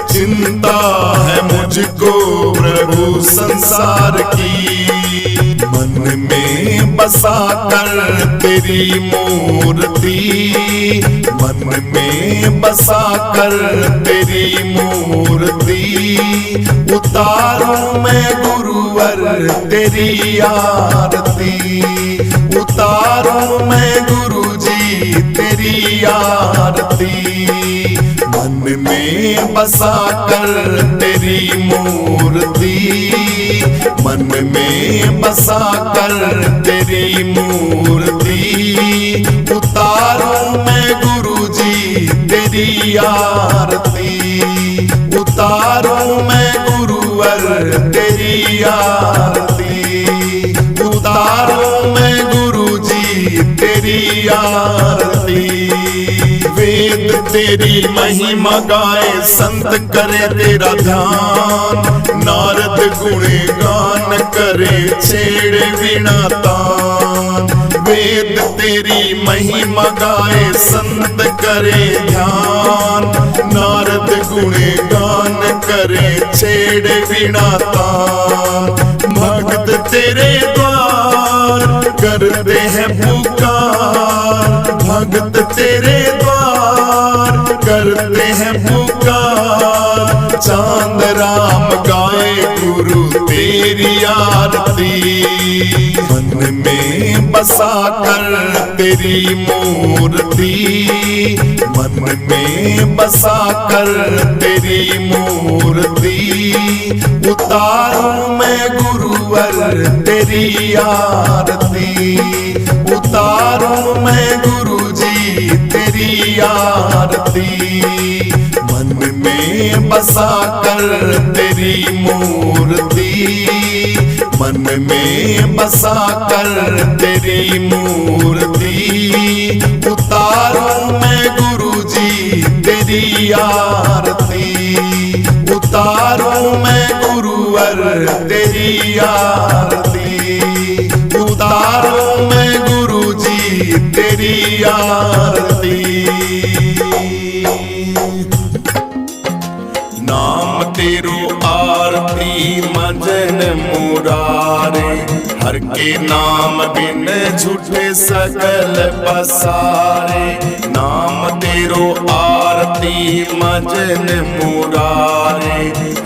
Speaker 2: चिंता है मुझको प्रभु संसार की, मन में बसा कर तेरी मूर्ति, मन में बसा कर तेरी मूर्ति। उतारूं मैं गुरुवर तेरी आरती, उतारूं मैं गुरुजी तेरी आरती। मन में बसा कर तेरी मूर्ति, मन में बसा कर तेरी मूर्ति। उतारूं मैं गुरुजी तेरी आरती, उतारूं मैं गुरुवर तेरी आरती, उतारूं मैं गुरुजी तेरी आरती। वेद तेरी महिमा गाए संत करे तेरा ध्यान, नारद गुणे गान करे छेड़े वीणा तान। वेद तेरी महिमा गाए संत करे ध्यान, नारद गुणे गान करे छेड़े वीणा तान। भक्त तेरे द्वार करते हैं पुकार, भक्त तेरे द्वार करते हैं पुकार। चांद राम गाए गुरु तेरी आरती, मन में बसा कर तेरी मूर्ति, मन में बसा कर तेरी मूर्ति। उतारूं मैं गुरुवर तेरी आरती, उतारूं मैं गुरुजी तेरी आरती। मन में बसा कर तेरी मूर्ति, मन में बसा कर तेरी मूर्ति। उतारूं मैं गुरुजी तेरी आरती, उतारूं मैं गुरुवर तेरी आरती, उतारूं मैं गुरुजी तेरी आरती। नाम तेरो आरती मजन मुरारे, हर के नाम बिन झूठे सकल पसारे। नाम तेरो आरती मजन मुरारे,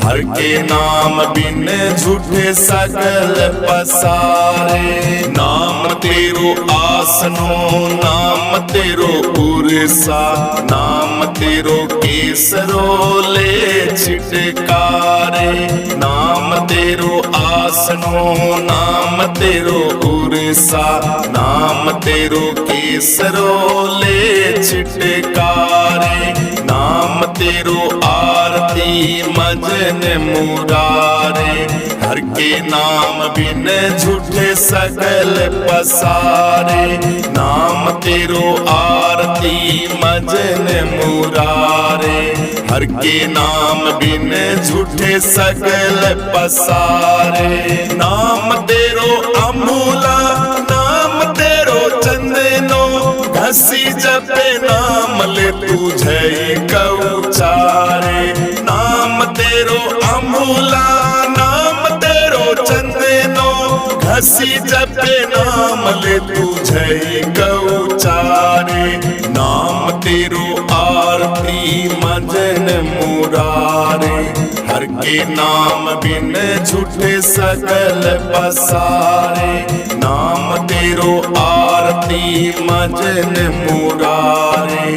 Speaker 2: हर के नाम बिन झूठे सकल पसारे। नाम तेरो आसनो नाम तेरो उर्सा, नाम तेरो केसरो ले छिटकारे। नाम तेरो आसनो नाम तेरो उर्सा, नाम तेरो केसरो ले छिटकारे, नाम तेरो आरती मजन मुरारे। हर के नाम बिन झूठे सकल पसारे, नाम तेरो आरती मजन मुरारे। हर के नाम बिन झूठे सकल पसारे, नाम तेरो अमूला नाम तेरो चंदनो, घसी जपे नाम ले तुझे कौचारे। नाम तेरो अमूला नाम तेरो चंदनो, घसी जपे नाम ले तुझे कौचारे। नाम तेरो आरती मजन मुरारे, हर के नाम बिन झूठे सकल पसारे। नाम तेरो आरती मजन मुरारे,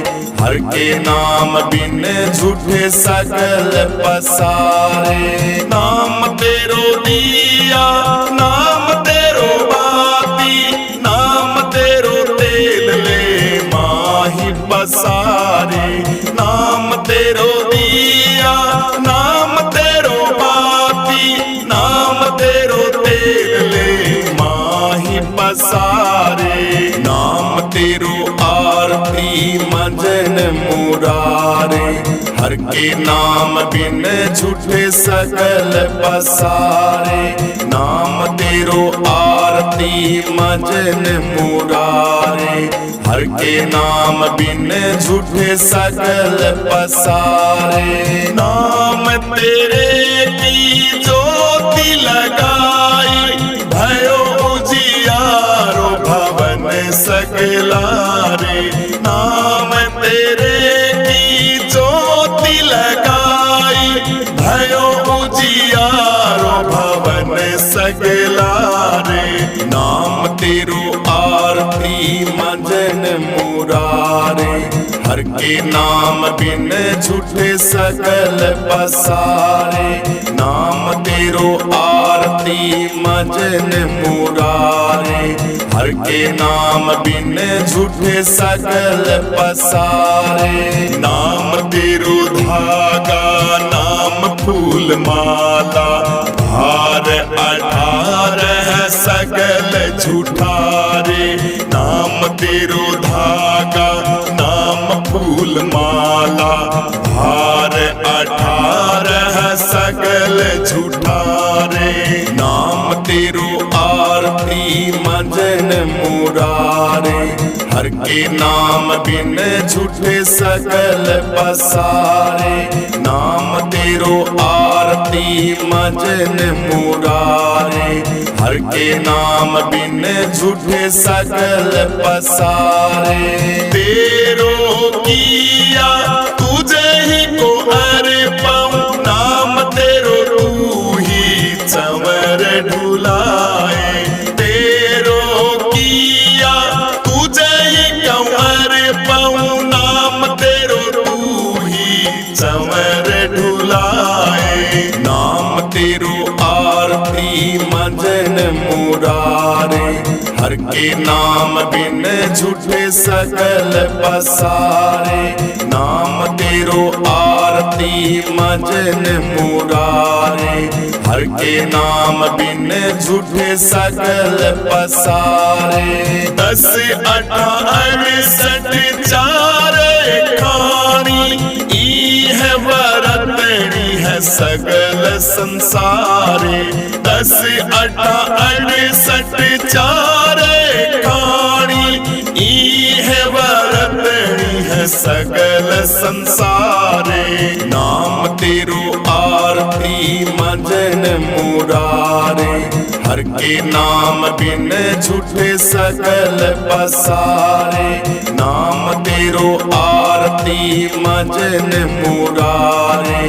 Speaker 2: हर के नाम बिन झूठे सकल पसारे। नाम तेरो दिया नाम तेरो बाती, नाम तेरो तेल ले माही पसारे। नाम तेरो दिया नाम तेरो बाती, नाम तेरो तेल ले माही पसारे। नाम तेरो आरती मजन मुरारे, हर के नाम बिन झूठे सकल पसारे। नाम तेरो आरती मजन मुरारे, हर के नाम बिन झूठे सकल पसारे। नाम तेरे की ज्योति लगाई, भयो उजियारो भवन सकलारे। नाम तेरे की ज्योति लगाई, भयो उजियारो भवन सकलारे। नाम तेरो आरती मजन मुरारे, हर के नाम बिन झूठे सकल पसारे। नाम तेरो आरती मजन मुरारे, हर के नाम बिन झूठे सकल पसारे। नाम तेरो धागा नाम फूल माला, भार 18 सकल झूठारे। नाम तेरो धागा नाम फूल माला, भार 18 सकल झूठारे। नाम तेरो आरती मजन मुरारे, हर के नाम बिन झूठे सकल पसारे। नाम तेरो आरती मजन मुरारे, हर के नाम बिन झूठे सकल पसारे। तेरो किया तुझे ही को अर्पण, नाम तेरो तू ही चंवर ढुलाए। तेरो किया तुझे ही कंवर पाऊं, नाम तेरो तू ही चंवर ढुलाए। नाम तेरो आरती मजन मुरारे, हर के नाम बिन झूठे सकल पसारे। नाम तेरो आरती मजन मुरारे, हर के नाम बिन झूठे सकल पसारे। 10 18 68 चारे खानी, ई है वरतनी है सकल संसारे। 10 18 68 चारे खानी, ई है वरतनी है सकल संसारे। नाम तेरो आरती मजन मुरारे, हर के नाम बिन झूठे सकल पसारे। नाम तेरो आरती मजन मुरारे,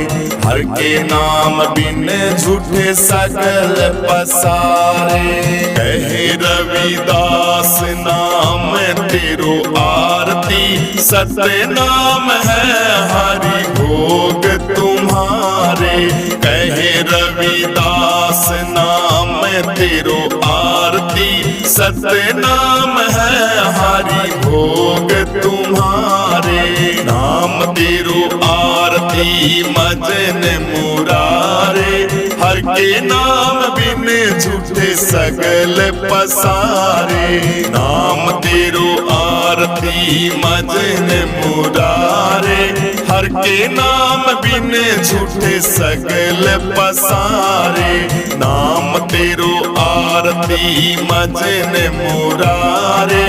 Speaker 2: हर के नाम बिन झूठे सकल पसारे। कहे रविदास नाम तेरो आरती, सत्य नाम है हरि भोग तुम्हारे। कहे रविदास नाम तेरो आरती, सतनाम है हरि भोग तुम्हारे। नाम तेरो आरती मजन मुरारे, हर के नाम बिन झूठे सगल पसारे। नाम तेरो आरती मजन मुरारे, हर के नाम बिन झूठे सगल पसारे। नाम तेरो आरती मजन मुरारे,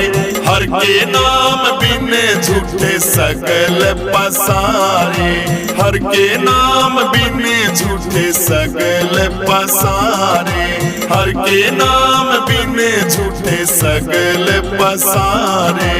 Speaker 2: हर के नाम बिन झूठे सगल पसारे। हर के नाम बिन झूठे सगल पसारे। हर के नाम बिन झूठे सगल पसारे।